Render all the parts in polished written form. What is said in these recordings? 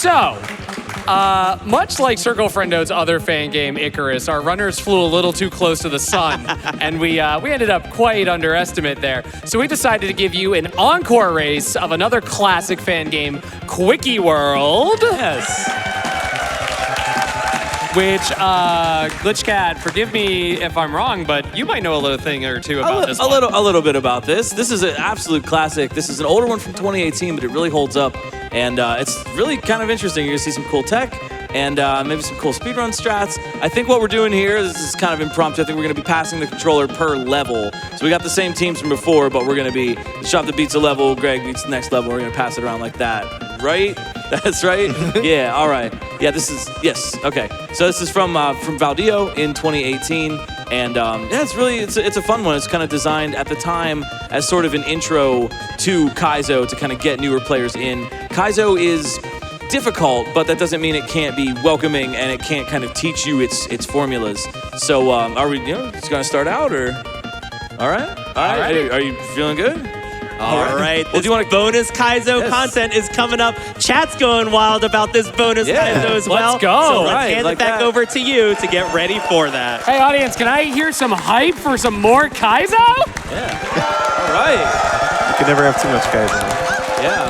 So, much like CircleFriendo's other fan game, Icarus, our runners flew a little too close to the sun, and we ended up quite underestimate there. So we decided to give you an encore race of another classic fan game, Quickie World. Yes. Which, GlitchCat, forgive me if I'm wrong, but you might know a little thing or two about this one. A little bit about this. This is an absolute classic. This is an older one from 2018, but it really holds up. And it's really kind of interesting. You're gonna see some cool tech and maybe some cool speedrun strats. I think what we're doing here, this is kind of impromptu. I think we're gonna be passing the controller per level. So we got the same teams from before, but we're gonna be Shovda beats a level, Greg beats the next level. We're gonna pass it around like that, right? That's right? Yeah, all right. Yeah, this is, yes, okay. So this is from Valdio in 2018. And yeah, it's a fun one. It's kind of designed at the time as sort of an intro to Kaizo to kind of get newer players in. Kaizo is difficult, but that doesn't mean it can't be welcoming and it can't kind of teach you its formulas. So are we, just gonna start out or? All right. Are you feeling good? All right, well, bonus Kaizo content is coming up. Chat's going wild about this bonus Kaizo as well. Let's go. So let's hand it back over to you to get ready for that. Hey, audience, can I hear some hype for some more Kaizo? Yeah. All right. You can never have too much Kaizo. Yeah.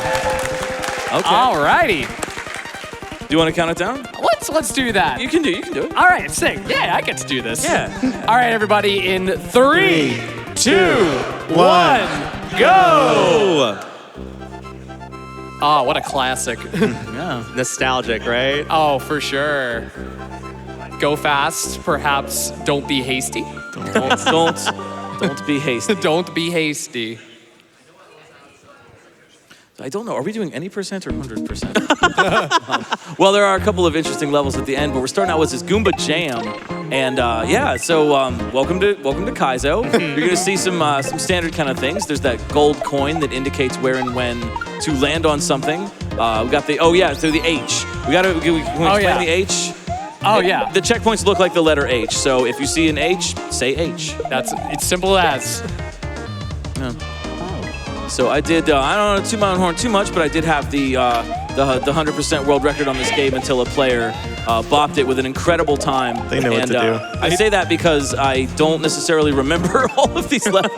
Okay. All righty. Do you want to count it down? Let's do that. You can do it. All right, sick. Yeah, I get to do this. Yeah. All right, everybody, in 3, 2, 1. Go! Oh, what a classic. Yeah. Nostalgic, right? Oh, for sure. Go fast, perhaps don't be hasty. Don't be hasty. Don't be hasty. I don't know. Are we doing any percent or 100%? Well, there are a couple of interesting levels at the end, but we're starting out with this Goomba Jam, and yeah. So welcome to Kaizo. You're gonna see some standard kind of things. There's that gold coin that indicates where and when to land on something. We got the through the H. Can we explain the H? Oh yeah. The checkpoints look like the letter H. So if you see an H, say H. It's simple as. Yeah. So I did, I don't want to toot my own horn too much, but I did have the 100% world record on this game until a player bopped it with an incredible time. They know what to do. I say that because I don't necessarily remember all of these levels.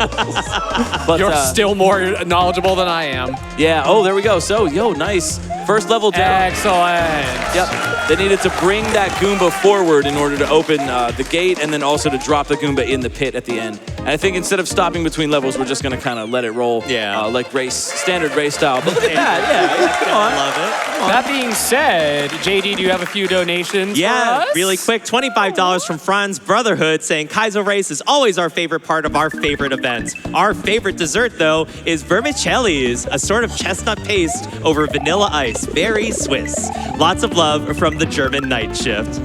But you're still more knowledgeable than I am. Yeah, oh, there we go. So, nice. First level down. Excellent. Yep. They needed to bring that Goomba forward in order to open the gate and then also to drop the Goomba in the pit at the end. And I think instead of stopping between levels, we're just going to kind of let it roll. Yeah. Like standard race style. But look at that. Yeah, come on. Love it. That being said, JD, do you have a few donations for us? Really quick. $25 from Franz Brotherhood saying Kaizo Race is always our favorite part of our favorite events. Our favorite dessert, though, is vermicellis, a sort of chestnut paste over vanilla ice. Very Swiss. Lots of love from the German night shift.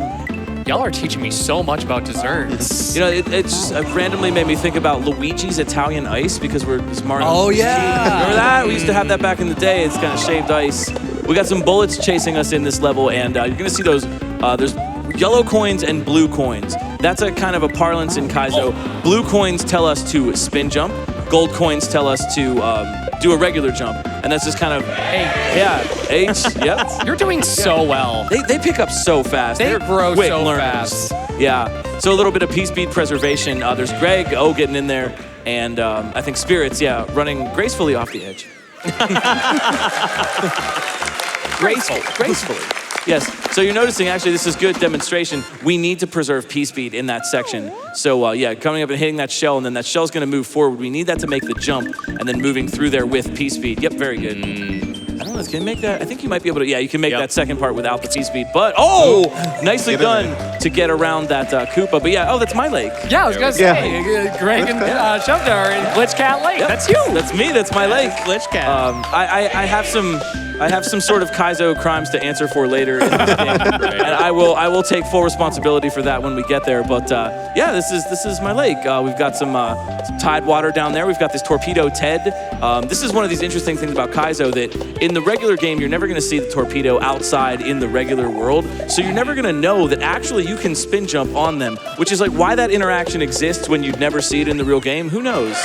Y'all are teaching me so much about desserts. It just randomly made me think about Luigi's Italian ice because it's Mario. Oh, yeah. Remember that? We used to have that back in the day. It's kind of shaved ice. We got some bullets chasing us in this level, and you're going to see those. There's yellow coins and blue coins. That's a kind of a parlance in Kaizo. Oh. Blue coins tell us to spin jump. Gold coins tell us to do a regular jump. And that's just kind of, H, yep. You're doing so well. They pick up so fast. They're grow quick so learners. fast. Yeah, so a little bit of speed preservation. There's Greg, getting in there. And I think Spirits, running gracefully off the edge. Gracefully. Yes, so you're noticing, actually, this is good demonstration. We need to preserve P-speed in that section. So, coming up and hitting that shell, and then that shell's gonna move forward. We need that to make the jump, and then moving through there with P-speed. Yep, very good. I don't know, can you make that? I think you might be able to, you can make that second part without the P-speed. But, nicely done to get around that Koopa. But that's my lake. Yeah, I was gonna say, Greg and Shovda are in GlitchCat Lake. Yep. That's you. That's me, that's my lake. GlitchCat. I have some sort of Kaizo crimes to answer for later in this game, and I will take full responsibility for that when we get there. But this is my lake. We've got some tide water down there. We've got this torpedo Ted. This is one of these interesting things about Kaizo that in the regular game you're never going to see the torpedo outside in the regular world, so you're never going to know that actually you can spin jump on them, which is like why that interaction exists when you'd never see it in the real game. Who knows?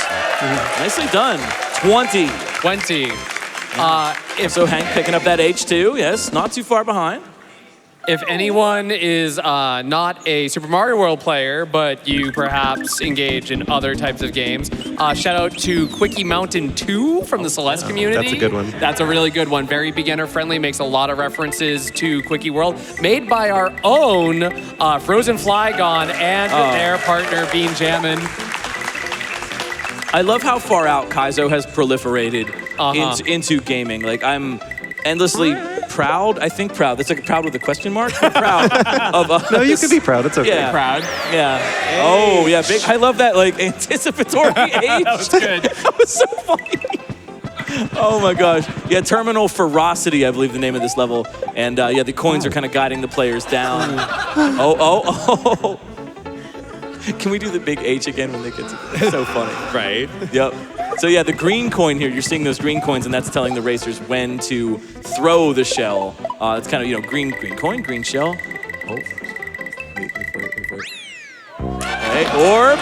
Nicely done. 20. So Hank picking up that H2, yes, not too far behind. If anyone is not a Super Mario World player, but you perhaps engage in other types of games, shout out to Quickie Mountain 2 from the Celeste community. That's a good one. That's a really good one. Very beginner friendly, makes a lot of references to Quickie World. Made by our own Frozen Flygon and their partner Bean Jammin'. I love how far out Kaizo has proliferated into gaming. Like, I'm endlessly proud. I think proud. That's like proud with a question mark. I'm proud of us. No, you can be proud. It's okay. Yeah. Proud. Yeah. Hey. Oh, yeah. Big. I love that, like, anticipatory age. That was good. That was so funny. Oh my gosh. Yeah, Terminal Ferocity, I believe the name of this level. And yeah, the coins are kind of guiding the players down. Oh. Can we do the big H again when they get to it's so funny. Right. Yep. So yeah, the green coin here, you're seeing those green coins, and that's telling the racers when to throw the shell. It's kind of, green coin, green shell. Oh. Wait for it. Okay, orb.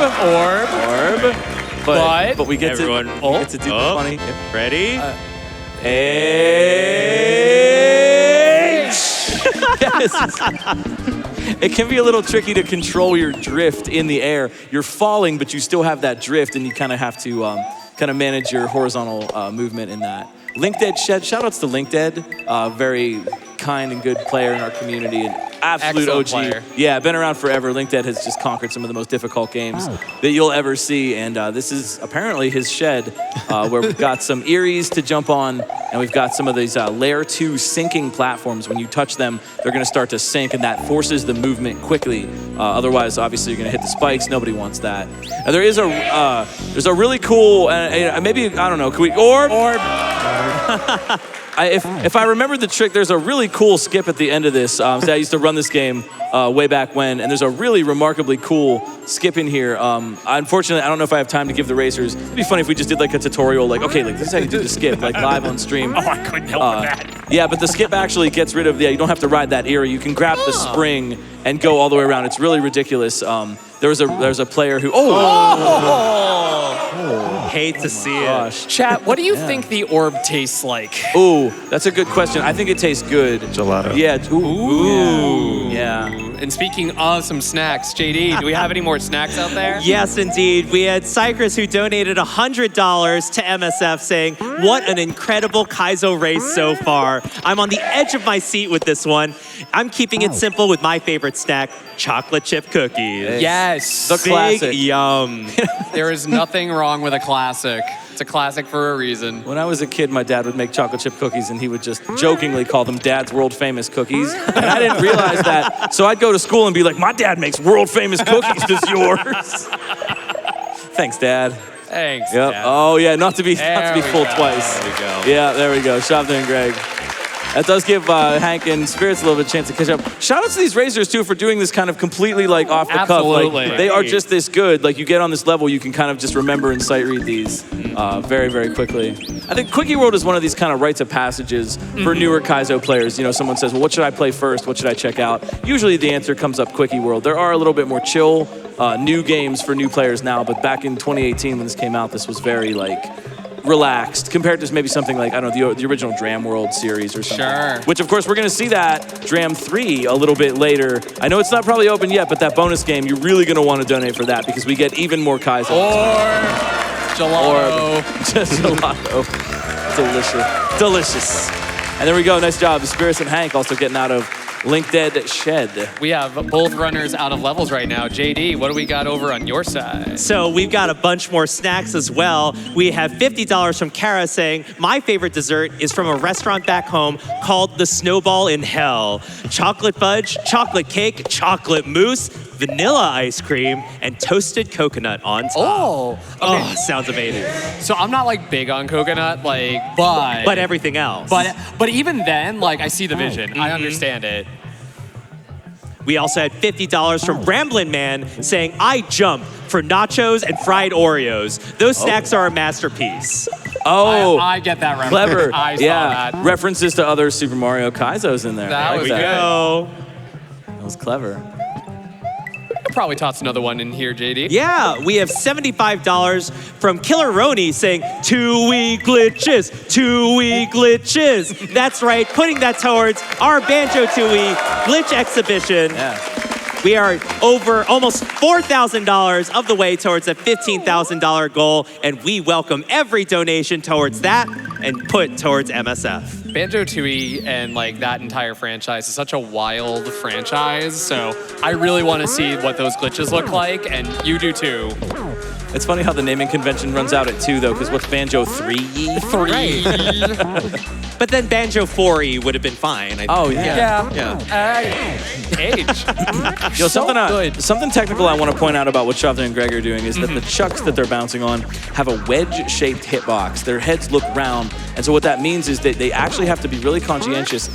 But we get Everyone, to we get to do the funny. Yep. Ready? H. Yes. It can be a little tricky to control your drift in the air. You're falling, but you still have that drift, and you kind of have to kind of manage your horizontal movement in that. LinkDead Shed, shout outs to LinkDead, very kind and good player in our community, an absolute Excellent OG. player. Yeah, been around forever. LinkDead has just conquered some of the most difficult games that you'll ever see, and this is apparently his shed, where we've got some Eries to jump on, and we've got some of these Layer 2 sinking platforms. When you touch them, they're going to start to sink, and that forces the movement quickly. Otherwise, obviously, you're going to hit the spikes. Nobody wants that. And there is there's a really cool, maybe, I don't know, can we, orb? If I remember the trick, there's a really cool skip at the end of this. So I used to run this game way back when, and there's a really remarkably cool skip in here. Unfortunately, I don't know if I have time to give the racers. It'd be funny if we just did like a tutorial, like, okay, like this is how you do the skip, like live on stream. Oh, I couldn't help with that. Yeah, but the skip actually gets rid of, you don't have to ride that Erie. You can grab the spring and go all the way around. It's really ridiculous. There's a player who, Hate to see it. gosh. Chat, what do you think the orb tastes like? Ooh, that's a good question. I think it tastes good. Gelato. Yeah. Ooh. Yeah. And speaking of some snacks, JD, do we have any more snacks out there? Yes, indeed. We had Cypress who donated $100 to MSF saying, what an incredible Kaizo race so far. I'm on the edge of my seat with this one. I'm keeping it simple with my favorite snack, chocolate chip cookies. Yes. The Big classic. yum. There is nothing wrong with a classic. It's a classic for a reason. When I was a kid, my dad would make chocolate chip cookies, and he would just jokingly call them Dad's world famous cookies. And I didn't realize that. So I'd go to school and be like, my dad makes world famous cookies. Does yours? Thanks, Dad. Thanks. Yep. Dad. Oh yeah, not to be There we fooled go. twice. There we go. Yeah, there we go. Shovda and Greg. That does give Hank and Spirits a little bit of a chance to catch up. Shout out to these racers too for doing this kind of completely like off the Absolutely. cuff. Like, they are just this good. Like you get on this level, you can kind of just remember and sight read these very, very quickly. I think Quickie World is one of these kind of rites of passages for newer Kaizo players. Someone says, well, what should I play first? What should I check out? Usually the answer comes up Quickie World. There are a little bit more chill new games for new players now, but back in 2018 when this came out, this was very like relaxed compared to maybe something like, I don't know, the original Dram World series or something. Sure. Which, of course, we're going to see that Dram 3 a little bit later. I know it's not probably open yet, but that bonus game, you're really going to want to donate for that because we get even more Kaizo. Or gelato. Just gelato. Delicious. And there we go. Nice job. Spirits and Hank also getting out of LinkDead Shed. We have both runners out of levels right now. JD, what do we got over on your side? So we've got a bunch more snacks as well. We have $50 from Kara saying, my favorite dessert is from a restaurant back home called the Snowball in Hell. Chocolate fudge, chocolate cake, chocolate mousse, vanilla ice cream, and toasted coconut on top. Oh, okay. Oh, sounds amazing. So I'm not like big on coconut, But everything else. But even then, like I see the vision. I understand it. We also had $50 from Bramblin' Man saying, I jump for nachos and fried Oreos. Those snacks are a masterpiece. Oh, I get that reference. clever. I saw yeah, that. references to other Super Mario Kaizos in there. That I like was There we go. That was clever. could probably toss another one in here, JD. Yeah, we have $75 from Killer Roni saying 2-wee glitches, 2-wee glitches. That's right, putting that towards our Banjo Tooie glitch exhibition. Yeah. We are over almost $4,000 of the way towards a $15,000 goal, and we welcome every donation towards that and put towards MSF. Banjo-Tooie and like that entire franchise is such a wild franchise, so I really want to see what those glitches look like, and you do too. It's funny how the naming convention runs out at 2, though, because what's Banjo 3? 3. But then Banjo 4-y would have been fine. I think. Oh, yeah. Age. Yo, So good. something technical I want to point out about what Shovda and Greg are doing is that the chucks that they're bouncing on have a wedge-shaped hitbox. Their heads look round, and so what that means is that they actually have to be really conscientious,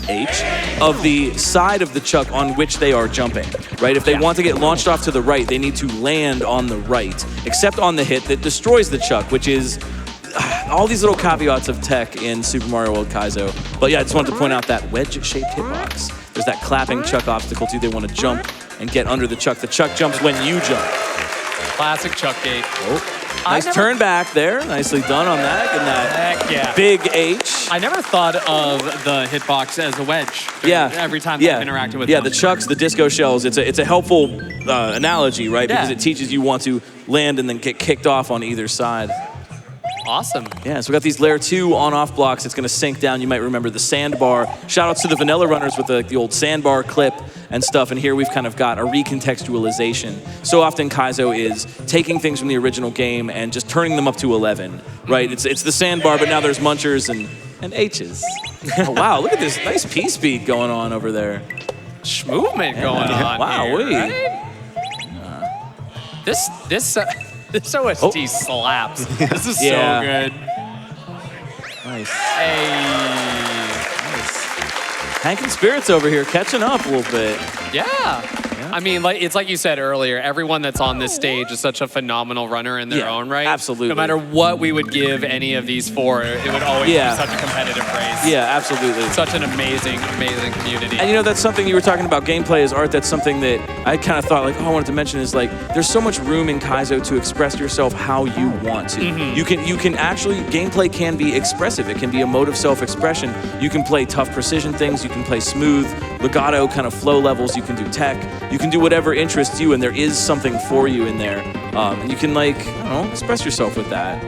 of the side of the chuck on which they are jumping, right? If they want to get launched off to the right, they need to land on the right, except on the hit that destroys the chuck, which is all these little caveats of tech in Super Mario World Kaizo. But yeah, I just wanted to point out that wedge-shaped hitbox. There's that clapping chuck obstacle too. They want to jump and get under the chuck. The chuck jumps when you jump. Classic chuck gate. Nice turn back there. Nicely done on that. And that Heck yeah. big H. I never thought of the hitbox as a wedge. Every time I've interacted with them. the chucks, the disco shells. It's a helpful analogy, right? Because it teaches you want to land and then get kicked off on either side. Awesome. Yeah, so we got these layer 2 on-off blocks. It's going to sink down. You might remember the sandbar. Shout outs to the vanilla runners with the old sandbar clip and stuff. And here we've kind of got a recontextualization. So often Kaizo is taking things from the original game and just turning them up to 11, right? It's the sandbar, but now there's munchers and H's. Oh, wow, look at this nice P speed going on over there. Schmovement going on. Wow, here, right? This OST slaps. This is so good. Nice. Hey. Hank and Spirits over here catching up a little bit. Yeah. I mean, it's like you said earlier, everyone that's on this stage is such a phenomenal runner in their own right. Absolutely. No matter what we would give any of these for, it would always be such a competitive race. Yeah, absolutely. Such an amazing, amazing community. And you know, that's something you were talking about, gameplay as art. That's something that I kind of thought, like, I wanted to mention is like, there's so much room in Kaizo to express yourself how you want to. You can actually, gameplay can be expressive. It can be a mode of self-expression. You can play tough precision things. You can play smooth, legato kind of flow levels. You can do tech. You can do whatever interests you, and there is something for you in there. And you can, like, I don't know, express yourself with that.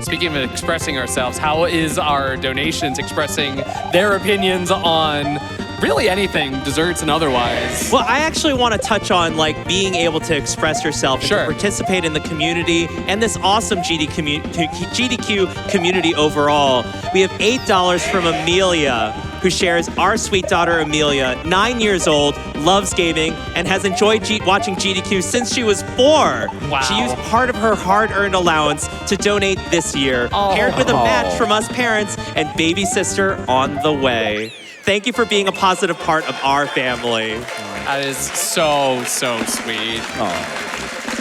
Speaking of expressing ourselves, how is our donations expressing their opinions on really anything, desserts and otherwise? Well, I actually want to touch on like being able to express yourself and to participate in the community and this awesome GDQ community overall. We have $8 from Amelia, who shares our sweet daughter Amelia, 9 years old, loves gaming, and has enjoyed watching GDQ since she was 4. Wow. She used part of her hard-earned allowance to donate this year, paired with a match from us parents and baby sister on the way. Thank you for being a positive part of our family. That is so, so sweet.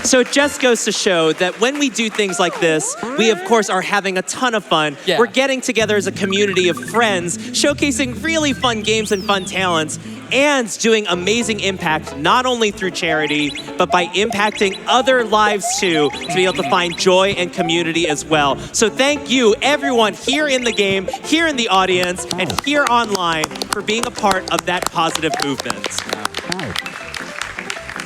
So it just goes to show that when we do things like this, we of course are having a ton of fun. Yeah. We're getting together as a community of friends, showcasing really fun games and fun talents, and doing amazing impact, not only through charity, but by impacting other lives too, to be able to find joy and community as well. So thank you, everyone here in the game, here in the audience, and here online for being a part of that positive movement.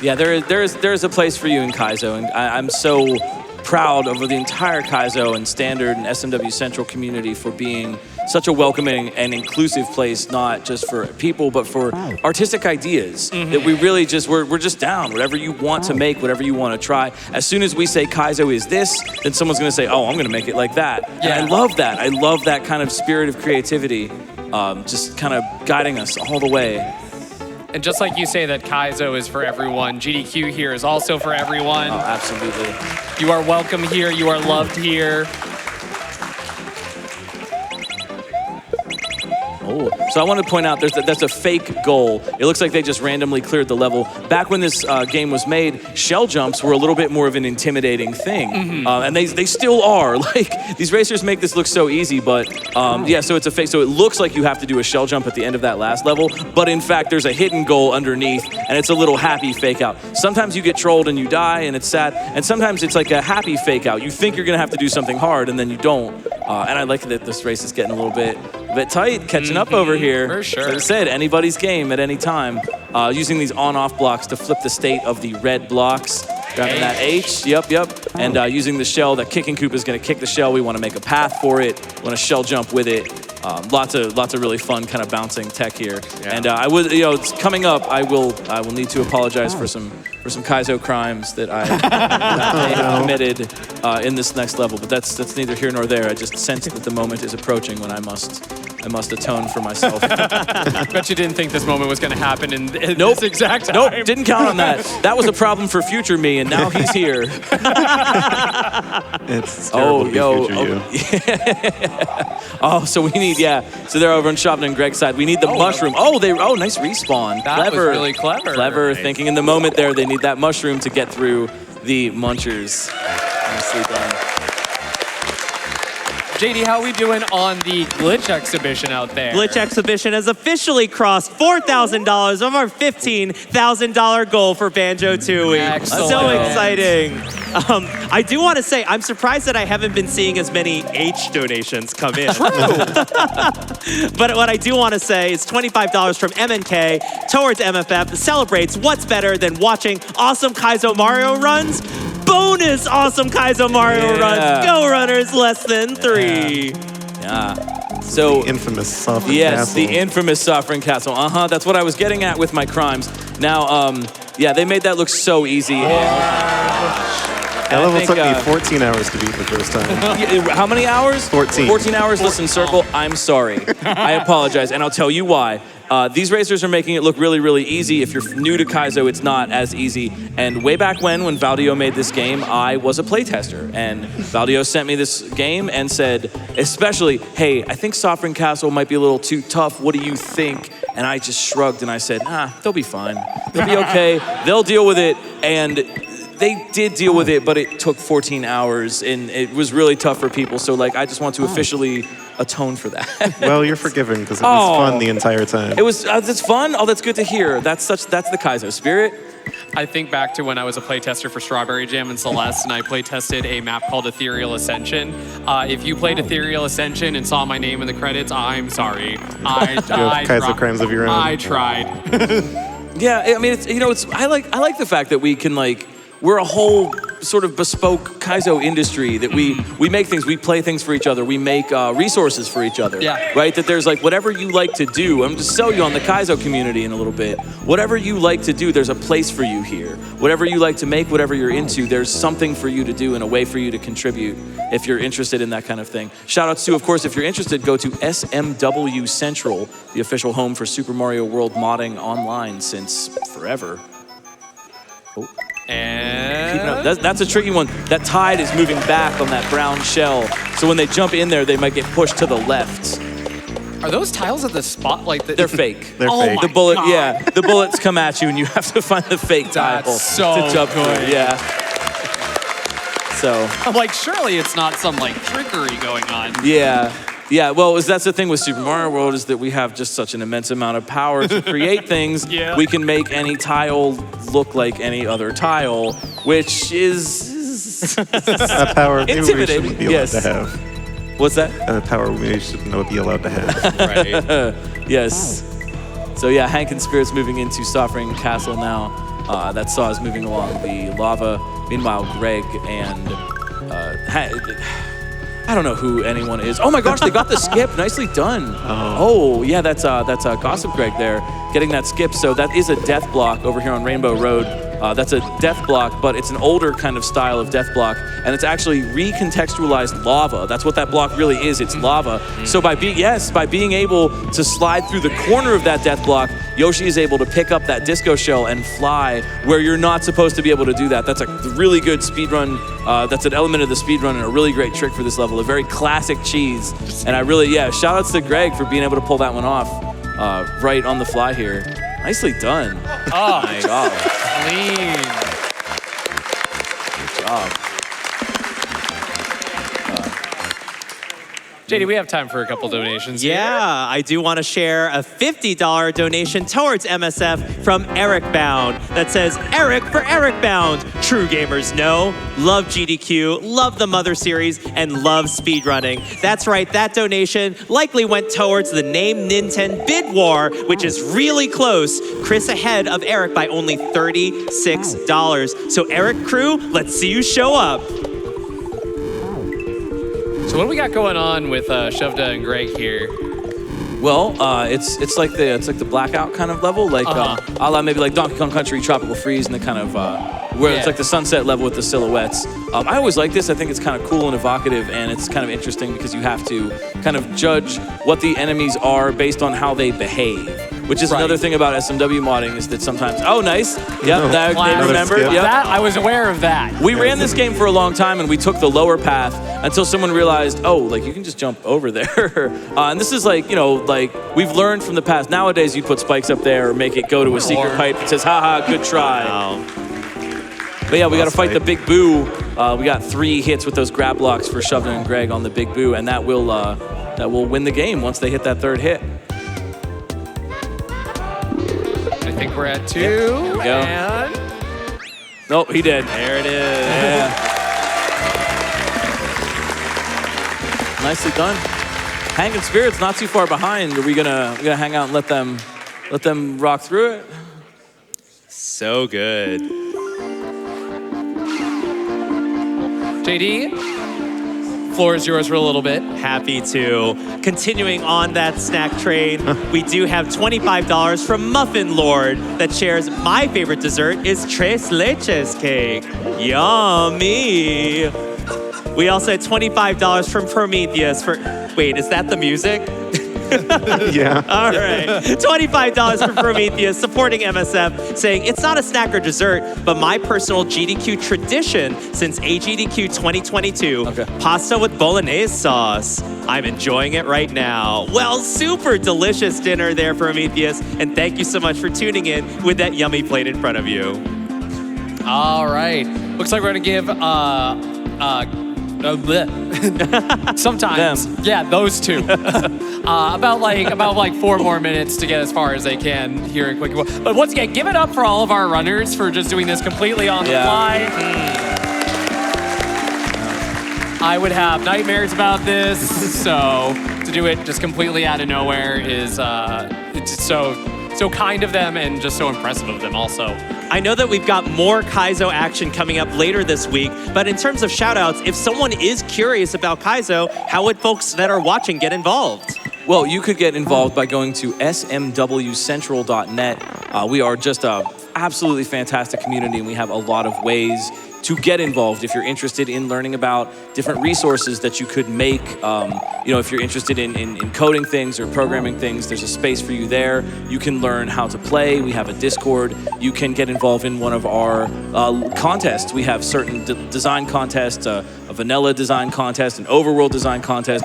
Yeah, there is a place for you in Kaizo, and I'm so proud of the entire Kaizo and Standard and SMW Central community for being such a welcoming and inclusive place, not just for people, but for artistic ideas. That we really just, we're just down. Whatever you want to make, whatever you want to try. As soon as we say Kaizo is this, then someone's going to say, oh, I'm going to make it like that. Yeah. And I love that. I love that kind of spirit of creativity, just kind of guiding us all the way. And just like you say that Kaizo is for everyone, GDQ here is also for everyone. Oh, absolutely. You are welcome here. You are loved here. Oh, so I want to point out that's a fake goal. It looks like they just randomly cleared the level. Back when this game was made, shell jumps were a little bit more of an intimidating thing, and they still are. Like these racers make this look so easy, but yeah, so it's a fake. So it looks like you have to do a shell jump at the end of that last level, but in fact there's a hidden goal underneath, and it's a little happy fake out. Sometimes you get trolled and you die, and it's sad, and sometimes it's like a happy fake out. You think you're gonna have to do something hard, and then you don't. And I like that this race is getting a little bit tight, catching up over here. For sure. Like I said, anybody's game at any time. Using these on-off blocks to flip the state of the red blocks. Grabbing that H, yep. And using the shell, that kicking Koopa is gonna kick the shell. We wanna make a path for it. We wanna shell jump with it. Lots of really fun kind of bouncing tech here. Yeah. And I would, it's coming up. I will need to apologize for some Kaizo crimes that I may have committed in this next level. But that's neither here nor there. I just sense that the moment is approaching when I must atone for myself. Bet you didn't think this moment was going to happen in this exact time. Nope, didn't count on that. That was a problem for future me, and now he's here. It's terrible to be future you. Oh, so we need, so they're over on Shovda and Greg's side. We need the mushroom. Nice respawn. That was really clever. Clever, thinking in the moment there. They need that mushroom to get through the munchers. Nicely done. JD, how are we doing on the glitch exhibition out there? Glitch exhibition has officially crossed $4,000 of our $15,000 goal for Banjo-Tooie. Excellent. So exciting. I do want to say, I'm surprised that I haven't been seeing as many H donations come in. But what I do want to say is $25 from MNK towards MFF celebrates what's better than watching awesome Kaizo Mario runs. Bonus awesome Kaizo Mario runs. Go runners less than 3. Yeah. So the infamous Sovereign Castle. Yes, the infamous Sovereign Castle. That's what I was getting at with my crimes. Now, they made that look so easy. That level took me 14 hours to beat the first time. How many hours? 14. 14 hours. Listen, Circle, I'm sorry. I apologize, and I'll tell you why. These racers are making it look really, really easy. If you're new to Kaizo, it's not as easy. And way back when Valdio made this game, I was a playtester. And Valdio sent me this game and said, especially, hey, I think Sovereign Castle might be a little too tough. What do you think? And I just shrugged and I said, they'll be fine. They'll be okay. They'll deal with it. And they did deal with it, but it took 14 hours, and it was really tough for people. So, I just want to officially atone for that. Well, you're forgiven because it was fun the entire time. It was. It's fun. Oh, that's good to hear. That's the Kaizo spirit. I think back to when I was a playtester for Strawberry Jam and Celeste, and I playtested a map called Ethereal Ascension. If you played Ethereal Ascension and saw my name in the credits, I'm sorry. Kaizo crimes of your own. I tried. Yeah, I mean, I like the fact that we can we're a whole sort of bespoke Kaizo industry that we make things, we play things for each other, we make resources for each other, right? That there's whatever you like to do, I'm just sell you on the Kaizo community in a little bit. Whatever you like to do, there's a place for you here. Whatever you like to make, whatever you're into, there's something for you to do and a way for you to contribute if you're interested in that kind of thing. Shout outs to, of course, if you're interested, go to SMW Central, the official home for Super Mario World modding online since forever. And that's a tricky one. That tide is moving back on that brown shell. So when they jump in there, they might get pushed to the left. are those tiles at the spot? They're fake. They're fake. The bullet, the bullets come at you and you have to find the fake tile to jump through. Yeah. So I'm surely it's not some trickery going on. Yeah. Yeah, well, that's the thing with Super Mario World is that we have just such an immense amount of power to create things. We can make any tile look like any other tile, which is a power maybe intimidating. We shouldn't be allowed to have. What's that? A power we shouldn't be allowed to have. Right. Yes. So yeah, Hank and Spirit's moving into Sovereign Castle now. That Saw is moving along the lava. Meanwhile, Greg and I don't know who anyone is. Oh my gosh, they got the skip. Nicely done. Oh yeah, that's GossipGreg there, getting that skip. So that is a death block over here on Rainbow Road. That's a death block, but it's an older kind of style of death block, and it's actually recontextualized lava. That's what that block really is. It's lava. So by being able to slide through the corner of that death block, Yoshi is able to pick up that disco shell and fly where you're not supposed to be able to do that. That's a really good speedrun. That's an element of the speedrun and a really great trick for this level. A very classic cheese. And shout outs to Greg for being able to pull that one off right on the fly here. Nicely done. Oh, Good job. clean. Good job. JD, we have time for a couple donations. Yeah, I do want to share a $50 donation towards MSF from Eric Bound that says, Eric for Eric Bound. True gamers know, love GDQ, love the Mother series, and love speedrunning. That's right, that donation likely went towards the Name Nintendo Bid War, which is really close. Chris ahead of Eric by only $36. So Eric crew, let's see you show up. So what do we got going on with Shovda and Greg here? Well, it's like the blackout kind of level, like a la maybe like Donkey Kong Country, Tropical Freeze, and the kind of where it's like the sunset level with the silhouettes. I always like this. I think it's kind of cool and evocative, and it's kind of interesting because you have to kind of judge what the enemies are based on how they behave. Which is another thing about SMW modding is that sometimes, nice. Yep, they remember. Yep. That, I was aware of that. We ran this game for a long time and we took the lower path until someone realized, like you can just jump over there. And this is like, we've learned from the past. Nowadays you put spikes up there or make it go to a secret pipe that says, haha, good try. Wow. But yeah, we got to fight the Big Boo. We got 3 hits with those grab blocks for Shovda and Greg on the Big Boo, and that will win the game once they hit that 3rd hit. I think we're at 2. There we go. And Nope, he did. There it is. Yeah. Nicely done. Hanging Spirit's not too far behind. Are we gonna hang out and let them rock through it? So good. JD, floor is yours for a little bit. Happy to. Continuing on that snack train, we do have $25 from Muffin Lord that shares my favorite dessert is tres leches cake. Yummy. We also had $25 from Prometheus for, wait, is that the music? Yeah. All right. $25 for Prometheus, supporting MSF, saying it's not a snack or dessert, but my personal GDQ tradition since AGDQ 2022. Okay. Pasta with bolognese sauce. I'm enjoying it right now. Well, super delicious dinner there, Prometheus, and thank you so much for tuning in with that yummy plate in front of you. All right. Looks like we're gonna give sometimes, yeah, those two. About 4 more minutes to get as far as they can here in Quickie. But once again, give it up for all of our runners for just doing this completely on the fly. I would have nightmares about this, so to do it just completely out of nowhere is it's so kind of them and just so impressive of them also. I know that we've got more Kaizo action coming up later this week, but in terms of shoutouts, if someone is curious about Kaizo, how would folks that are watching get involved? Well, you could get involved by going to smwcentral.net. We are just a absolutely fantastic community, and we have a lot of ways to get involved if you're interested in learning about different resources that you could make. If you're interested in coding things or programming things, there's a space for you there. You can learn how to play. We have a Discord. You can get involved in one of our contests. We have certain design contests, a vanilla design contest, an overworld design contest,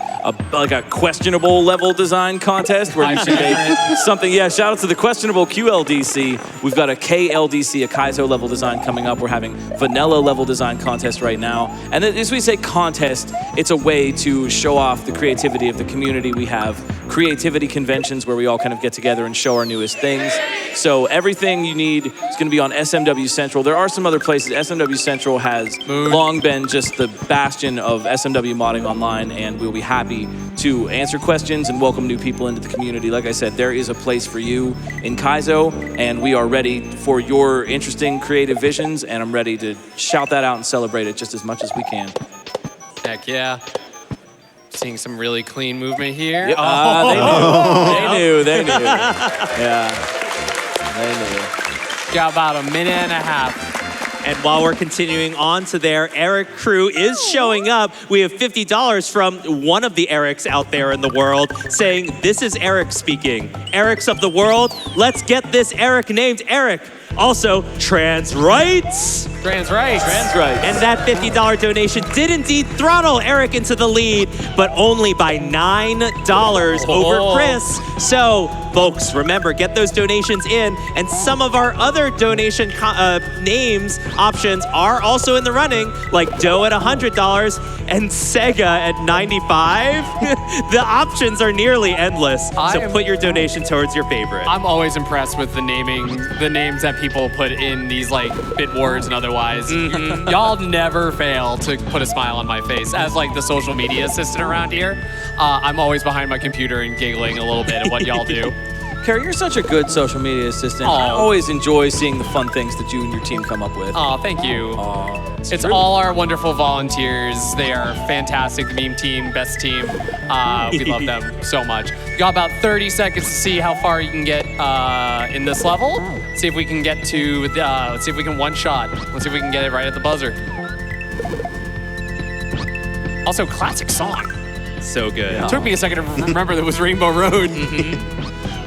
like a questionable level design contest where you should make something. Yeah, shout out to the questionable QLDC. We've got a KLDC, a Kaizo level design coming up. We're having vanilla level design contest right now. And as we say contest, it's a way to show off the creativity of the community. We have creativity conventions where we all kind of get together and show our newest things. So everything you need is going to be on SMW Central. There are some other places. SMW Central has long been just the bastion of SMW modding online, and we'll be happy to answer questions and welcome new people into the community. Like I said, there is a place for you in Kaizo, and we are ready for your interesting creative visions, and I'm ready to shout that out and celebrate it just as much as we can. Heck yeah. Seeing some really clean movement here. Yep. They knew. Yeah. They knew. Got about a minute and a half. And while we're continuing on to there, Eric Crew is showing up. We have $50 from one of the Erics out there in the world saying, this is Eric speaking. Erics of the world, let's get this Eric named Eric. Also, trans rights. Trans rights. Trans rights. And that $50 donation did indeed throttle Eric into the lead, but only by $9 over Chris. So, folks, remember, get those donations in. And some of our other donation names, options are also in the running, like Doe at $100 and Sega at $95. The options are nearly endless. So put your donation towards your favorite. I'm always impressed with the names that people put in these like bit words and otherwise. Y'all never fail to put a smile on my face. As like the social media assistant around here, I'm always behind my computer and giggling a little bit at what y'all do. Carrie, you're such a good social media assistant. I always enjoy seeing the fun things that you and your team come up with. Oh, thank you. It's true. all our wonderful volunteers. They are fantastic. The meme team, best team. We love them so much. You got about 30 seconds to see how far you can get in this level. See if we can get to, let's see if we can one shot. Let's see if we can get it right at the buzzer. Also, classic song. So good. It took me a second to remember that was Rainbow Road.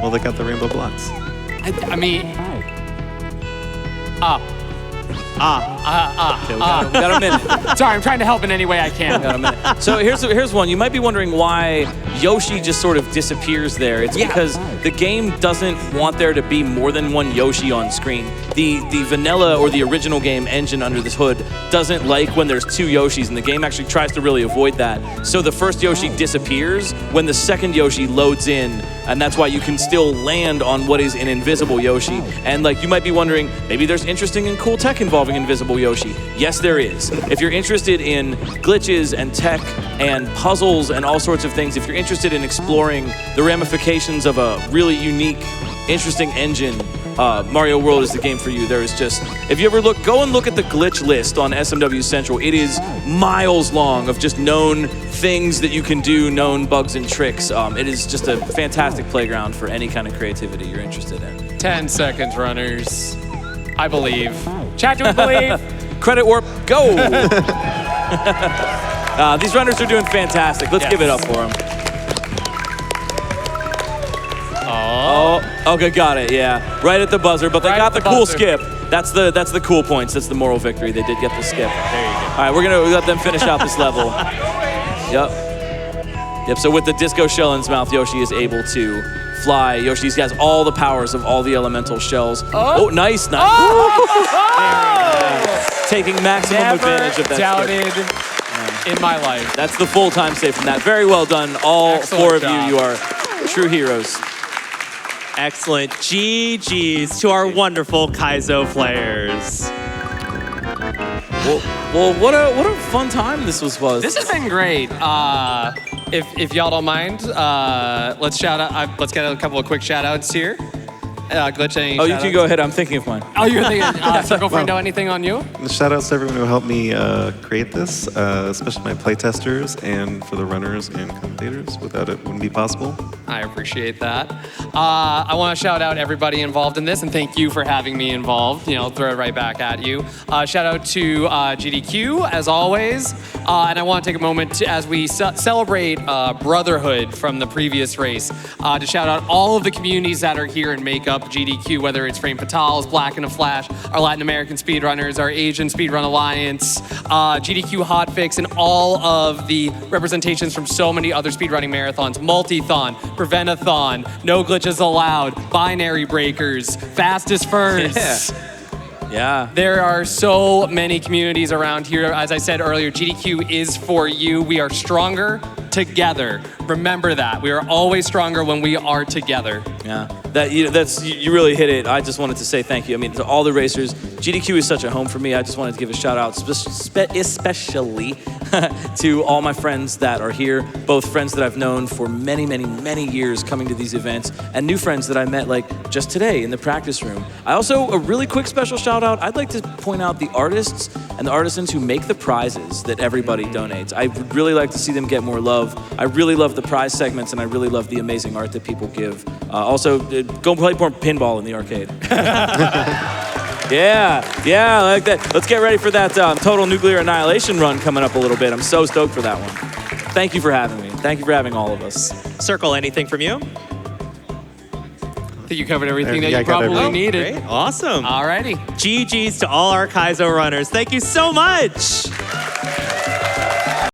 Well, they got the rainbow blocks. I mean, We got a minute. sorry, I'm trying to help in any way I can. Got a minute. So here's one. You might be wondering why Yoshi just sort of disappears there. It's because the game doesn't want there to be more than one Yoshi on screen. The vanilla or the original game engine under this hood doesn't like when there's two Yoshis, and the game actually tries to really avoid that. So the first Yoshi disappears when the second Yoshi loads in, and that's why you can still land on what is an invisible Yoshi. And like you might be wondering, maybe there's interesting and cool tech involving invisible Yoshi. Yes, there is. If you're interested in glitches and tech and puzzles and all sorts of things, if you're interested in exploring the ramifications of a really unique, interesting engine, Mario World is the game for you. There is just, if you ever go and look at the glitch list on SMW Central. It is miles long of just known things that you can do, known bugs and tricks. It is just a fantastic playground for any kind of creativity you're interested in. 10 seconds, runners. I believe. Chat, do we believe? Credit warp, go! These runners are doing fantastic. Let's give it up for them. Okay, got it. Yeah, right at the buzzer, but they got the cool skip. That's the cool points. That's the moral victory. They did get the skip. There you go. All right, we're gonna let them finish out this level. Yep. So with the disco shell in his mouth, Yoshi is able to fly. Yoshi has all the powers of all the elemental shells. Oh, nice. Taking maximum advantage of that. Doubted in my life. That's the full-time save from that. Very well done, all Excellent four of job. you. You are true heroes. Excellent. GG's to our wonderful Kaizo players. Well, what a fun time this was. This has been great. If y'all don't mind, let's shout out. Let's get a couple of quick shout outs here. Glitch, any you can go ahead. I'm thinking of mine. Oh, you're thinking CircleFriendo, anything on you? And shout outs to everyone who helped me create this, especially my playtesters and for the runners and commentators. Without it, wouldn't be possible. I appreciate that. I want to shout out everybody involved in this, and thank you for having me involved. You know, throw it right back at you. Shout out to GDQ, as always. And I want to take a moment to, as we celebrate brotherhood from the previous race, to shout out all of the communities that are here and make up GDQ, whether it's Frame Fatales, Black in a Flash, our Latin American speedrunners, our Asian Speedrun Alliance, GDQ Hotfix, and all of the representations from so many other speedrunning marathons, Multithon, Preventathon, No Glitches Allowed, Binary Breakers, Fastest First. Yeah. There are so many communities around here. As I said earlier, GDQ is for you. We are stronger together. Remember that. We are always stronger when we are together. Yeah. You really hit it. I just wanted to say thank you. I mean, to all the racers, GDQ is such a home for me. I just wanted to give a shout out especially to all my friends that are here, both friends that I've known for many, many, many years coming to these events, and new friends that I met like just today in the practice room. I also, a really quick special shout out, I'd like to point out the artists and the artisans who make the prizes that everybody donates. I would really like to see them get more love. I really love the prize segments, and I really love the amazing art that people give. Also, go play more pinball in the arcade. Yeah, I like that. Let's get ready for that total nuclear annihilation run coming up a little bit. I'm so stoked for that one. Thank you for having me. Thank you for having all of us. Circle, anything from you? I think you covered everything that Yeah, you I got probably everything. needed. Great. Awesome. Alrighty. GG's to all our Kaizo runners. Thank you so much.